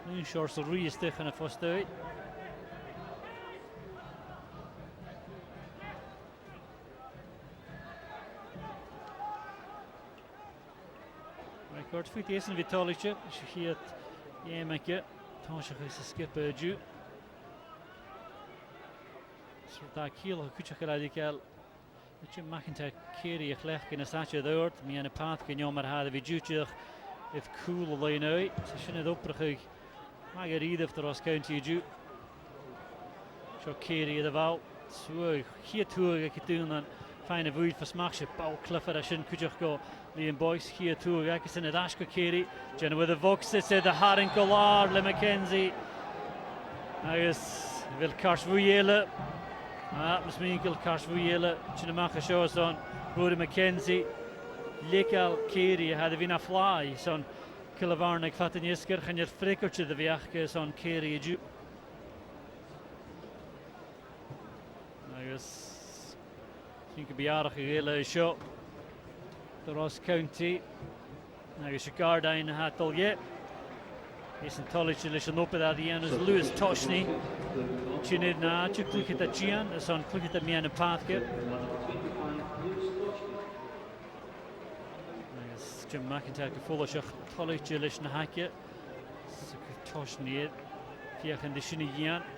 nhw'n siwrs o rwy ystych yn y ffostau. Record fydd eisyn fi tolisio, eisiau chiad Eremenko, tansio chys y skip y diw. Sŵr da cil o cwtioch yr adi gael Jim McIntyre Killie eich lech gyn y satio ddwrt, mi yn y path gyn iom ar had fi diwtiach ydd cwl o lein o'i. So sy'n ydd oprach ag mag ar iddaf dy Ross County y diw. Sio Killie ydd y fawl. Sŵr, chiad tŵr ac y dyn yn ffain y fwyd ffas mach sy'n bawl clyffar a sy'n cwtioch go Liam Boyce hier toe ac yn y Ashcroft Killie. Jenna with the Vox sydd y haring golar le McKenzie. Agus fel cars fwyele. Mas mi'n gael cars fwyele. Jenna mach a sio son Rwy'r McKenzie. Legal Killie had fi'n a fly son Killavarnick fat yn ysgyr chan i'r ffricwrt sydd y fiach son Killie y diw. Agus sy'n gybiarach i gael y sio. The Ross County. Agus y gardain a hat dol ie. Ysyn tolich leis yn oped ad ian as Lewis Toshney. Chinid na, ti'n clwchyd a Gian, as on clwchyd a mian y pathga. Agus Jim McIntyre gyffolo siach tolich leis yn hacia. Toshney fiach yn ddysyn i Gian.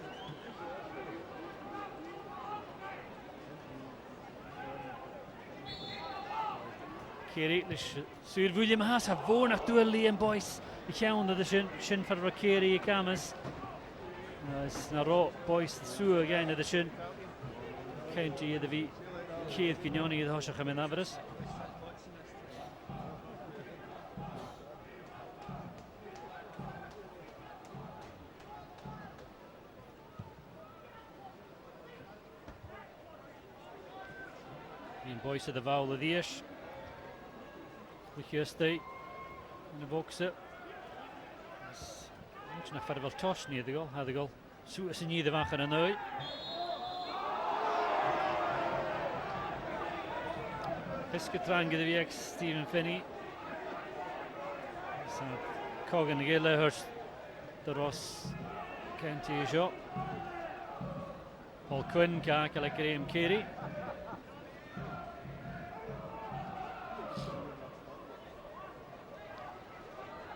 Killie, sy'n fwyliau mahas a fôn a'ch dwyl Liam Boyce i llawn ydw sy'n ffordd o Killie i gamas. Na ro Boyce sŵr gain ydw sy'n County ydw fi cydd gynioni ydw hosiach am yn afrys. Liam Boyce ydw fawl y ddias. Lychu ystau yn y boxer. Mwch na ffordd fel Toshney ydy gol. Sŵs yn idd y fach yn y nwy. Hysgydran gyda fi ag Stephen Finney. Cogan y gyle hwrs dy Ross County y sio. Paul Quinn ca cael ei Graham Killie.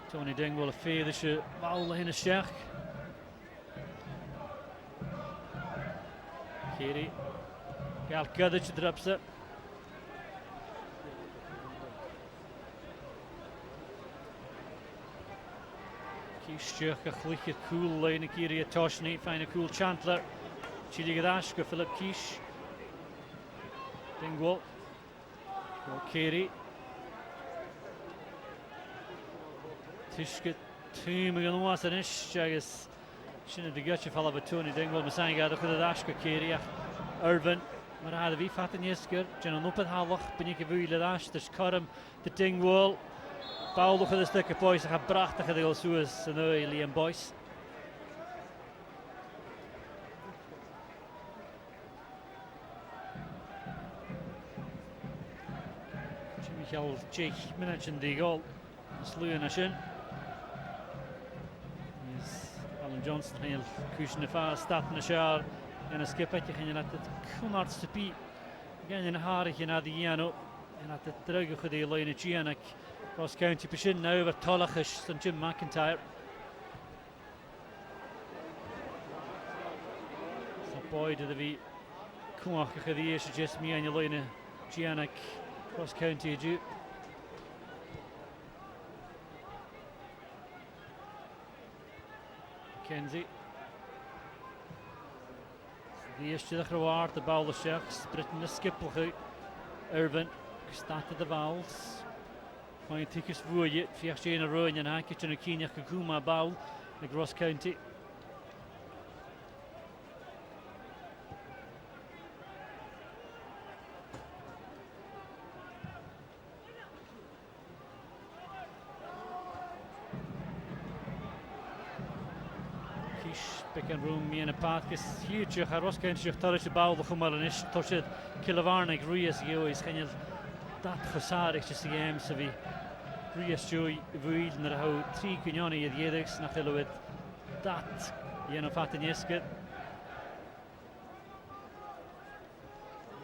Tony Dingwall y ffedd eisiau fawl hyn y siach. Killie. Gal Gudich drops it. Kish a chlick cool line of Killie Toshni, find a cool Chantler. Chili Gadashka, Philip Kish. Dingwall. Killie. Tishka team again was an ish, Jagus. Shouldn't have got you follow by Tony Dingwall, Masanga, the Ashka Killie. Irvin. Maar hij had wie vatten jesker, Jan op het hallig, ben ik even jullie laatst, dus Karim, de Dingwall. Paul nog een stukje boys, hij gaat prachtig deel zoals een Liam Boyce. Michael Jake managing die goal. Sluwen als in. Alan Johnston heel kussen de vaas, staat in de schaar. En een skipetje ging je naar het kunartste pie. Gaan je een haarige naar de Jano. En naar het terugge die lijn het Gianak. Cross county position now over Tollachish and Jim McIntyre. So boy did we kunartje die eerste just me en je lijn Gianak cross county ju. McKenzie. De eerste de gewaard, de bal de Sharks, Britain de skippelge. Irvin startte de bals. Van je tickets voor je, 14 in een row en haakje en een kienje gekuma bal. De Gross County. Pick and room me in a path is huge. Ross County touch the ball, the Hummeranish touch it. Killavarnig, Rias Joyce, can you that Hosaric just the game so we Rias Joy, Vuil, and how 3 Connolly at Yedex, Nachillo with that, you know, Fatanieska.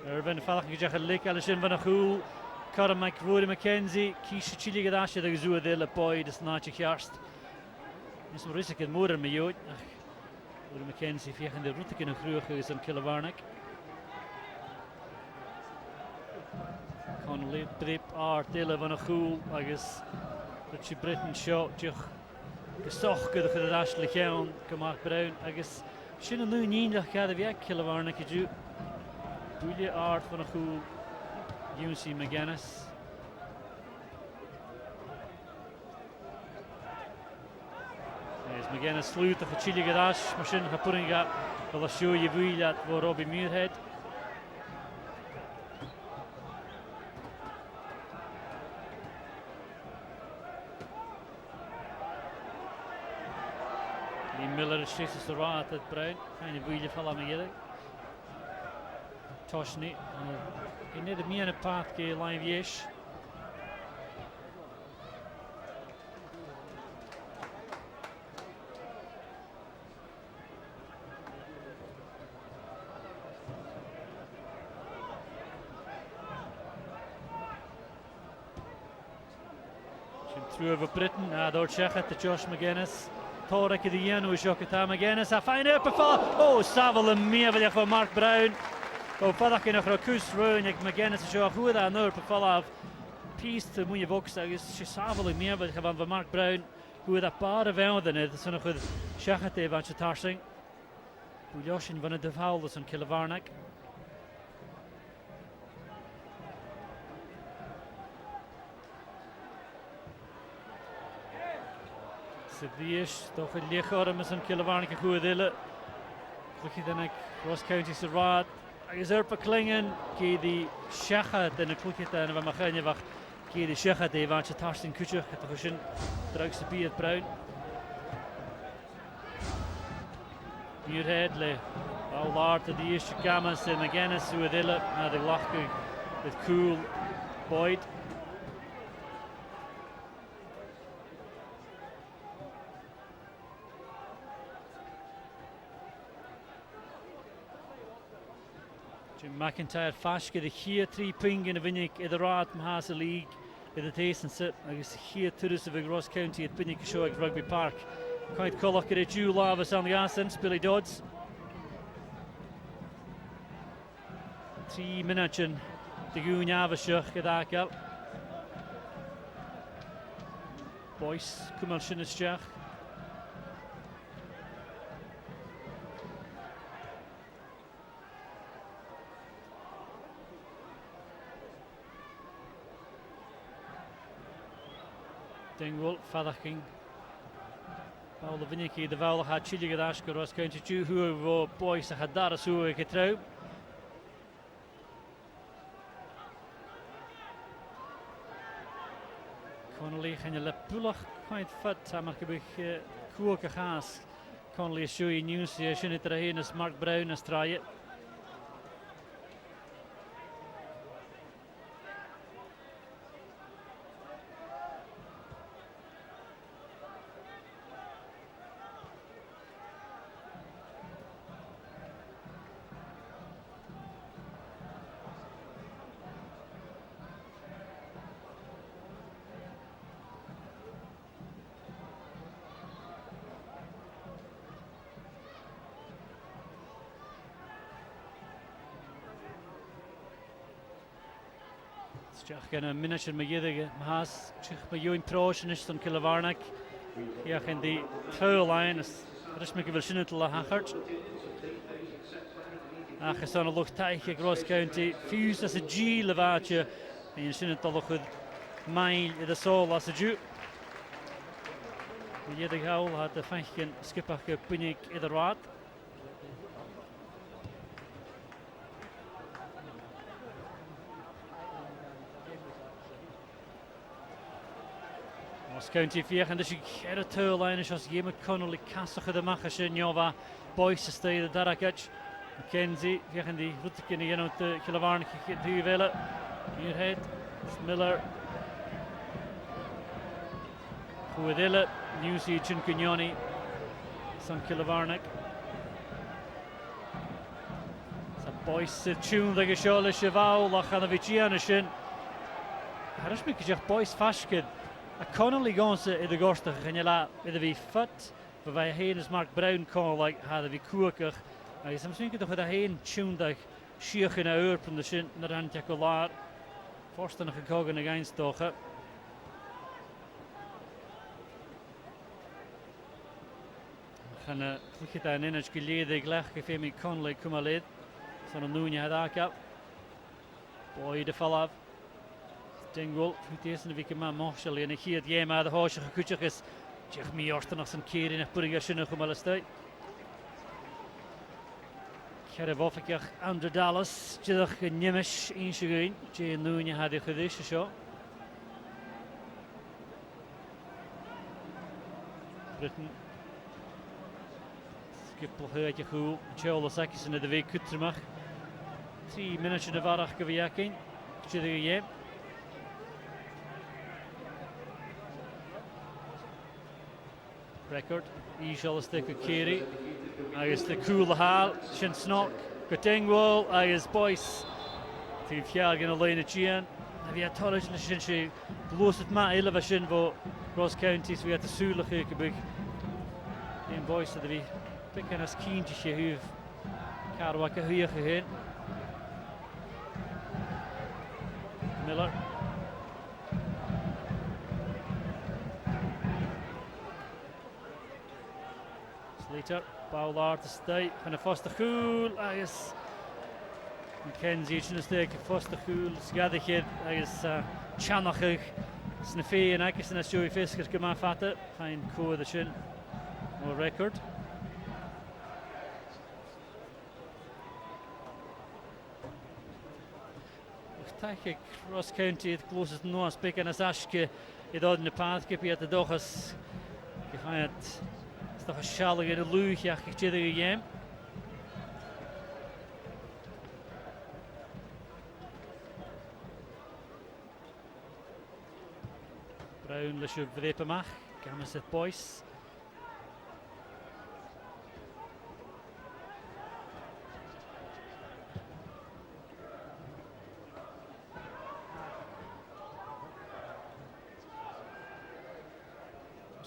Irvin Falk, a lick, Alishin Van a Hool, Cara McRory McKenzie, Kisha Chili Gadasha, the Zoo de la Boy, the Snatch Yarst. Is some risk and more than me. McKenzie via de route kunnen groeien is aan Killie. Connolly, Brip, Art, Dille van een goal. Agus, dat je Britain shot, je gezocht de gedasje gaan, Mark Brown. Agus, schöne nu niet dat gaat de weg Killie je doe Art van een goal. UC Magennis. Magennis sluiten voor Chili Gadash, machine Hapuringa, wil show je Wheelat voor Robbie Muirhead. Die Miller is steeds de raad het Bruin, en je Wheelat vallen aan mij. Toshni, in de meer een paard live yesh. Through over Britain, door Shechet to Josh Magennis. Torek de Jeno is ook het aan Magennis. Hij fijn up beval. Oh, Savel en meer wil je van Mark Brown. Oh, vandaag in een groot run. Ik Magennis is ook goed aan de beval af. Piece te moet je ook zeggen. Savel en meer wil je van Mark Brown. Hoe dat paar velden is. Dat is nog goed. Shechet even aan zijn tarsing. Boujoshin van het deval dus een Killie. Sevdish, toch een lichaam met zijn Killie goede delen. Look je dan ik Ross County Serrat. Hij is er per Clingan. Kie die Shechet en ik look je dan van Magennis wacht. Kie die Shechet die van zijn tarsing kutje. Het toch een drugste bier bruin. Muirhead le. Al later die eerste kamers en Magennis goede delen. Na de lachen met cool Boyd. McIntyre Fashke de hier 3 ping in de winning in de raad Mahasa League in de Tasense. Agus hier toeristen van Ross County het Pinnick Show at Rugby Park. Kite Collock at Jew Lavas on the Ascent, Billy Dodds. 3 minuten de gún avasach gedakel. Boys kumal shinnisteach. Dingwall, Fadachking. Paul de Vinnicky, de vuile gaat Chile get Ashcroft, was going to do who boys a had daar so getrouw. Connolly gaan je lepullig quite fit, maar ik heb koeken gaas. Connolly is showy news, je ziet het erheen is Mark Brown en straaien. Stjach gan een minutje Magennis, Mahas, Chich bij jou in Proosje is dan KillieFC. Ja, in die lijn is me wel zin te lachen. Ach, is dan een luchttijdje Gross County, fuse als een G levaatje en je zin te lachen mijl in de sol als een Jew. Magennis gaul had de vijfje skipperke punik in de raad. County vier en dus ik er het tuurlijn is als je met Connolly kastige de machas in Jova boys steden Darakach McKenzie vier en die route kunnen je uit de KillieFC die willen Muirhead Miller Goedille Newsy Chinkunyoni van KillieFC so boys tune de gescholle cheval la gaan we chianishin Harris me gezegd boys fashkid A Connolly gonse in de gorste genela with the foot, but by heen is Mark Brown Connolly had the koeker. Is misschien toch dat heen tune dat schier in uur van de shin naar Antjacolar. First nog gekogen against toch. Gaan klik daar in het geleden gelijk gefemi Connolly kumalid. Zo'n noenje had akap. Boy de fall Dingwall, het eerste week maar Marshall en hier het jij maar de hoosje gekutje is. Zeg me Johnston nog een keer in het purigasje nog om alles te. Kere woffiker Andrew Dallas, zeg niemisch ingegaan. Je nu had je gedische zo. Britain. Skippel heet je goed. Charles Zakjes in de week kutter mag. 3 minuten de varach gewerking. Je je. Record, Ishal is the Kiri, I guess the cool hal, Shin Snock, Dingwall, I guess boys, the Fjag and Elena Gian, have you told us in the Shin, blows at my elevation for Ross Counties, we had the Sula Kirkebig, and boys that we picking us keen to see who've Carwaka here heen. Miller. Slater, Bowler to stay, and a foster cool, I guess. McKenzie in the stake, foster cool, Sgather kid, I guess, Chantler, Sniffy, and I guess in a showy fiskers come off at it, find cool the shin, more record. Take Ross County, het closest to no speaking as Ashke, it on the path, keep at the dochas, if I had. Toch een schallig in de lucht, ja, ik zit er again. Brown, lesje vrepen mag, gaan we zet boys.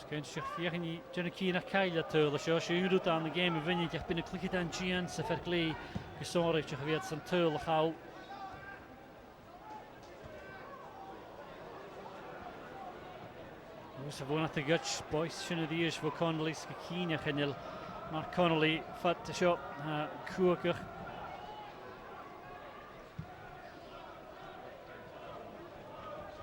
Kunt zich vieren die Jennikie naar Kyle tuurlijk. Als je doet aan de game win je binnen klikken aan Giants verkleed gezorgd je weet zijn tuurlijk al Agus a bhna a gutch, boys sinna díos for Connolly skakíne Hamill. Mar Connolly fat to shot Kuakach.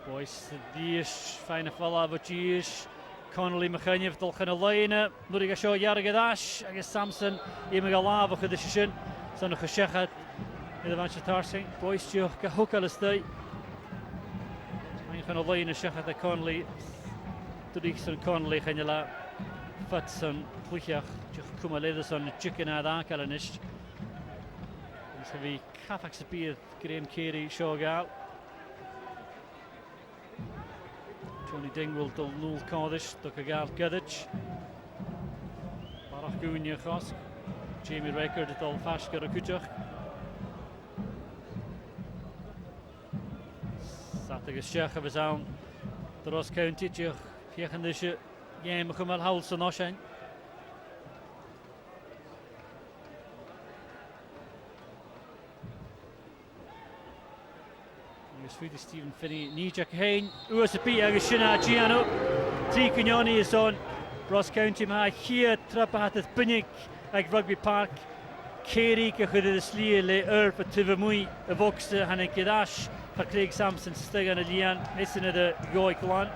Boys the díos fine falla vachis. Connolly McKenzie dul chana leine. Nurig a show Yargadash. Agus Samson imagalav a chudishin. Son a chashechat. In the match tarsing. Boys jo ka hookalistai. Ein chana leine shechat a Connolly. Tudigson Connolly chana Fatson Puchach. Kuma Leatherson chicken ad Akalanish. So we Cafax beer Graham Carey Shawgal. Tony Dingwall to Lul Cardish, Dukagal Gadich. Barach Gunya Khos. Jamie Record at All Fashka Kuchach. Satagas Shech of his own. The Ross County Chich, Fiachandisha, Yam Kumal Howlson Oshan. Swedish Stephen Finney, Nijak Hain, USP Agashina Giano, Tri Connolly is on Ross County Ma here, Trappahat at Pinnick, like Rugby Park, Kerry, Kahud Slee, Earp at Tivamui, a Vox, Hanekidash, for Craig Samson, Stegan and Lian, Missing at the Goikwan.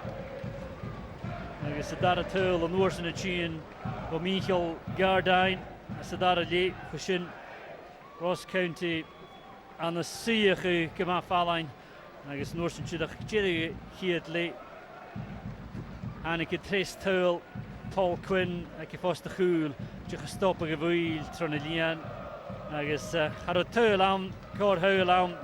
I guess the Dara Tull, and Norsen and Chian, or Michael Gardine, Sadara Lee, Hushin, Ross County, and the Sea Kama Faline. I guess Norsen Chidach Jerry here late. Anneke Trace Tull, Paul Quinn, like if was the Hool, Jich stop a wheel, Tronelian. I guess Harrow Tull am, Cord Howl am,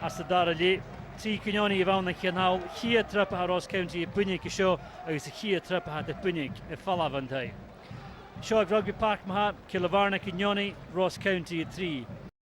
as the Darali. Tri Connolly around the canal, here trap at Ross County, Bunnik show, I guess here trap at the Bunnik, a Falavantay. Shaw Rugby Park Mahat, Killavarna Connolly, Ross County 3.